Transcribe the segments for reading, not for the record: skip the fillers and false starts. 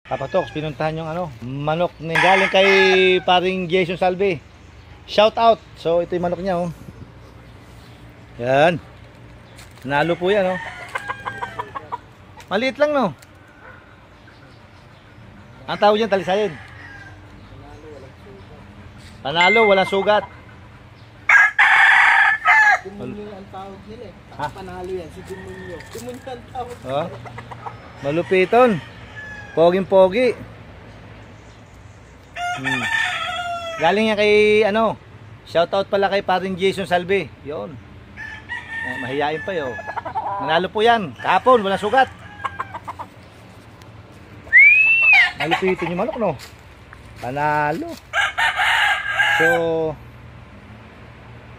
Papa Tox, pinuntahan yung manok na galing kay paring Jason Salve. Shout out. So ito yung manok niya oh. Yan. Nalo po yan oh. Maliit lang no. Ang tawag yan talisayin. Panalo, walang sugat. Demonyo ang tawag nila eh. Panalo yan, si Demonyo. Demonyo ang tawag nila. Oh. Malupiton. Poging-pogi. Galing yan kay shoutout pala kay paring Jason Salve. Yun. Mahihain pa yun. Nanalo po yan. Kahapon, walang sugat. Malupitin yung manok no. Panalo. So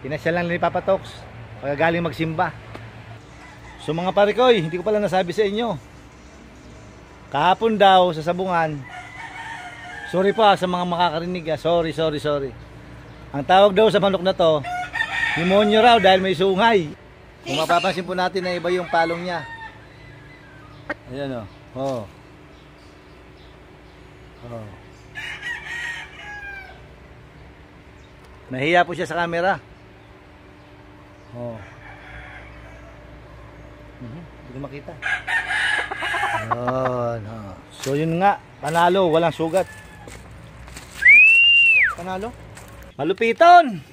pinasya lang ni Papa Tox pagkagaling magsimba. So mga parikoy, hindi ko pala nasabi sa inyo. Kahapon daw sa sabungan. Sorry po sa mga makakarinig Sorry. Ang tawag daw sa manok na to, demonyo raw dahil may sungay. Kung mapapansin po natin na iba yung palong niya. Ayan oh. Nahiya po siya sa camera. Hindi ko makita. So yun nga, panalo, walang sugat. Panalo? Malupiton.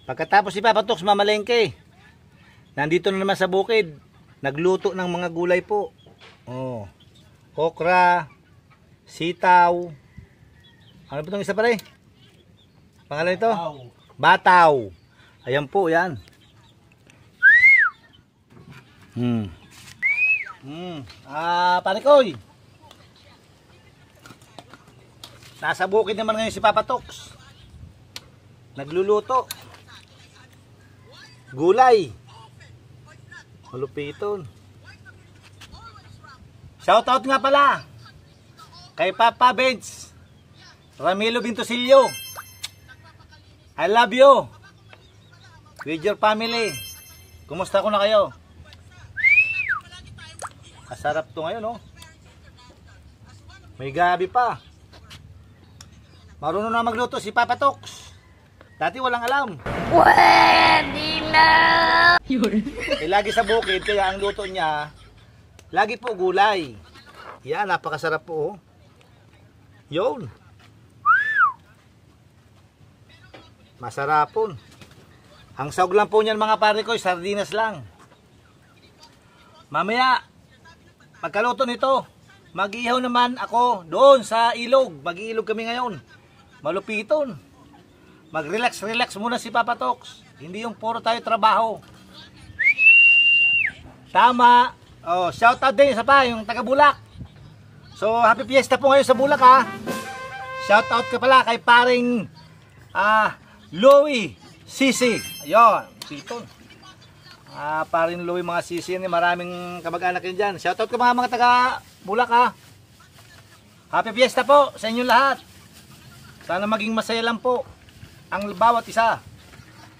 Pagkatapos si Papa Tox mamalengke, nandito na naman sa bukid, nagluto ng mga gulay po. Okra, sitaw. Ano po itong isa pala eh? Pangalan ito? Bataw. Ayan po, yan. Parikoy. Nasa bukid naman ngayon si Papa Tox. Nagluluto. Gulay. Malupiton. Shoutout nga pala kay Papa Benz Ramilo Bintosilio. I love you with your family. Kumusta ko na kayo? Masarap to ngayon oh. May gabi pa. Marunong na magluto si Papa Tox. Dati walang alam. Pwede na. Lagi sa bukid kaya ang luto niya lagi po gulay. Yan, napakasarap po oh. Yun. Masarapon. Ang sahog lang po niyan mga pare ko, sardinas lang. Mamaya, pagkaluto nito, mag-ihaw naman ako doon sa ilog. Mag-iilog kami ngayon. Malupiton. Mag-relax muna si Papa Tox. Hindi yung puro tayo trabaho. Tama. Shout out din sa pa, yung taga Bulak. So, happy fiesta po ngayon sa Bulak ha. Shout out ka pala kay paring Louie Sisi. Ayun, piton. Paring Louie mga Sisi, maraming kamag-anak yun dyan. Shout out ka mga taga Bulak ha. Happy fiesta po sa inyo lahat. Sana maging masaya lang po ang bawat isa.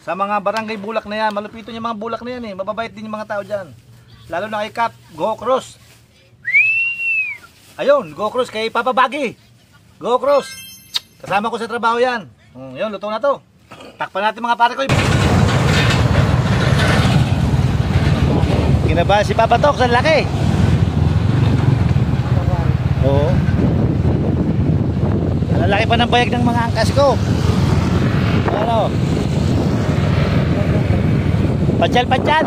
Sa mga barangay Bulak na yan, malupiton yung mga Bulak na yan eh. Mababait din yung mga tao dyan. Lalo na kay Cap, Go Cross. Ayun, Go Cross kay Papa Baggy. Go Cross. Kasama ko sa trabaho yan. Yun, luto na to. Takpan natin mga pare ko. Kinabahan si Papa Tox, ang laki. Oo. Ang laki pa ng bayag ng mga angkas ko. Ano? Patyal.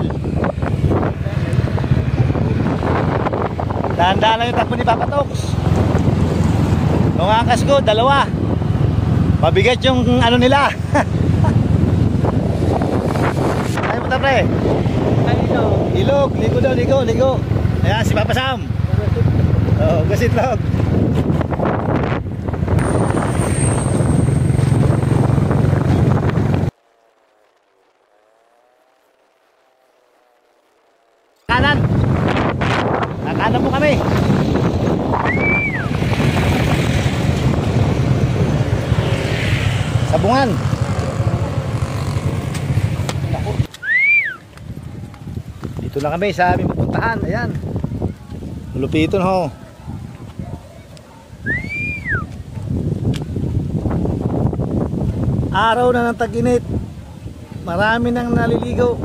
Dahan-dahan lang yung takbo ni Papa Tox. Nung angkas ko, 2. Mabigat yung ano nila. Ay mo pre. Ilog. Ligo daw, ligo. Ayan si Papa Sam. Gasitlog. Kanan po kami. Sabungan. Dito na kami sa aming pupuntahan. Ayan. Lupiton ho. Araw na ng tag-init. Marami nang naliligo.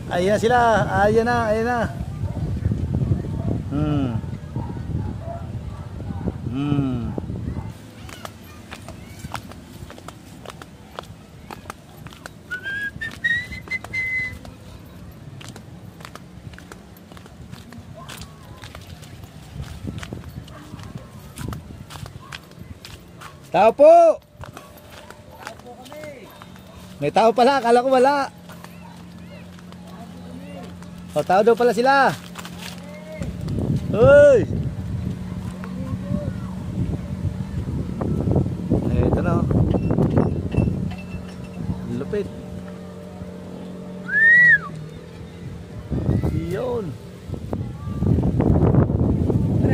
Ayan sila. Ayan na, ayan na. Tao po! Tao po kami! May tao pala, akala ko wala. O, tao daw pala sila. Uy! Ito na o. Lupit. Yun.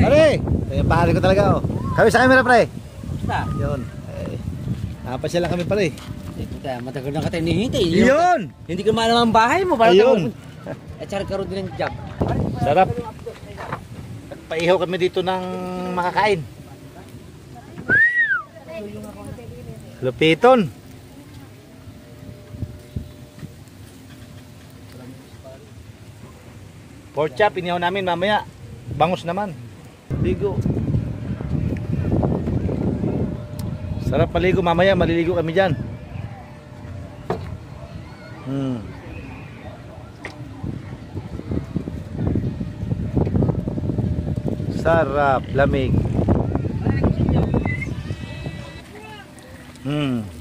Pare! Pare ko talaga o. Kami sa camera, pre. Yun. Napasya lang kami pala eh. Matagal na kita hinihintay. Yun! Hindi ka malaman ang bahay mo. Ayun. At saka karoon din ng job. Sarap. Paihaw kami dito ng makakain. Lupiton. Pork chop, inihaw namin mamaya. Bangus naman. Ligo. Sarap maligo mamaya, maliligo kami dyan. Sarap, lamig.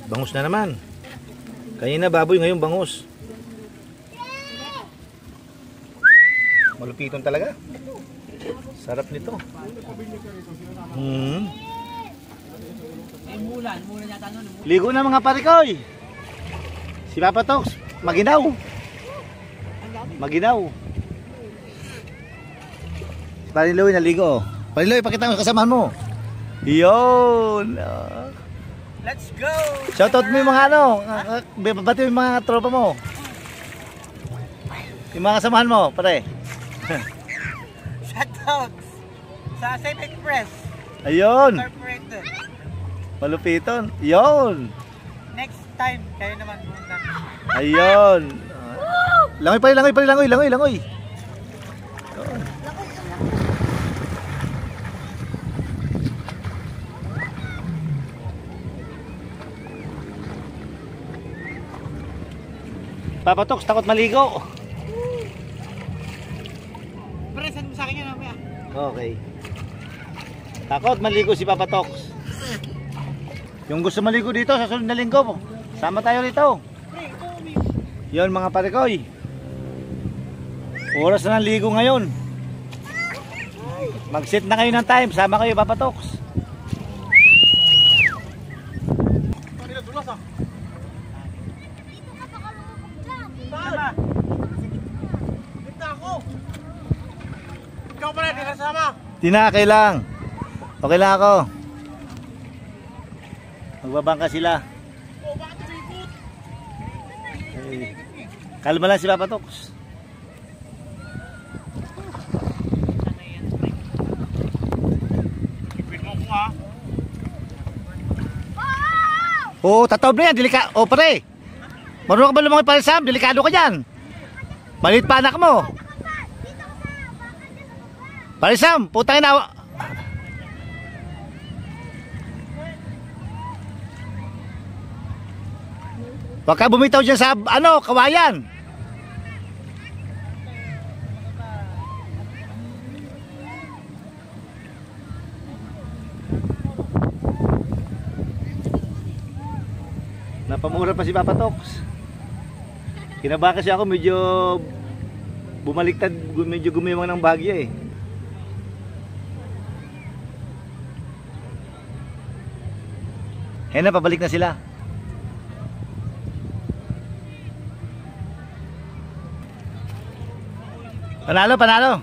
Bangus na naman. Kanina baboy, ngayon bangus. Malupiton talaga. Sarap nito. Ligo na mga parikoy. Si Papa Tox, maginaw. Maginaw. Paniloy naligo. Paniloy, pakita mo kasamahan mo. Yun. Let's go! Shoutout mo yung mga ano. Bati mo yung mga tropa mo. Yung mga kasamahan mo, pare. Shoutout sa Safe Express. Ayun. Corporate. Malupiton. Yun. Next time, kayo naman muna. Ayun. Langoy pa, langoy pa, langoy, langoy, langoy. Papa Tox, takot maligo. Pre, send mo sa akin yan mamaya. Okay. Takot maligo si Papa Tox. Yung gusto maligo dito sa sunod na linggo, sama tayo rito. Yon mga parikoy. Oras na ng ligo ngayon. Mag-set na kayo ng time, sama kayo Papa Tox. Ikaw pala, di kasama. Tinakay lang. Okay lang ako. Magbabangka sila. Okay. Kalma lang si Papa Tox. Oo, tataob na yan. O pare. Marunong ka ba lumangoy para Sam? Delikado ka dyan. Maliit pa anak mo. Pare Sam, putangin na. Huwag ka bumitaw dyan sa kawayan. Napamura pa si Papa Tox. Kinabahan kasi ako, medyo bumaliktad, medyo gumiwang ng bagyo eh. Na pabalik na sila. Panalo, panalo.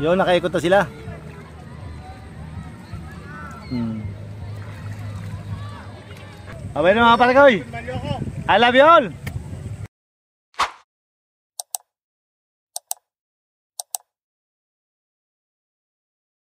Yun, nakaikot na sila. Abay na mga parikoy. I love you all.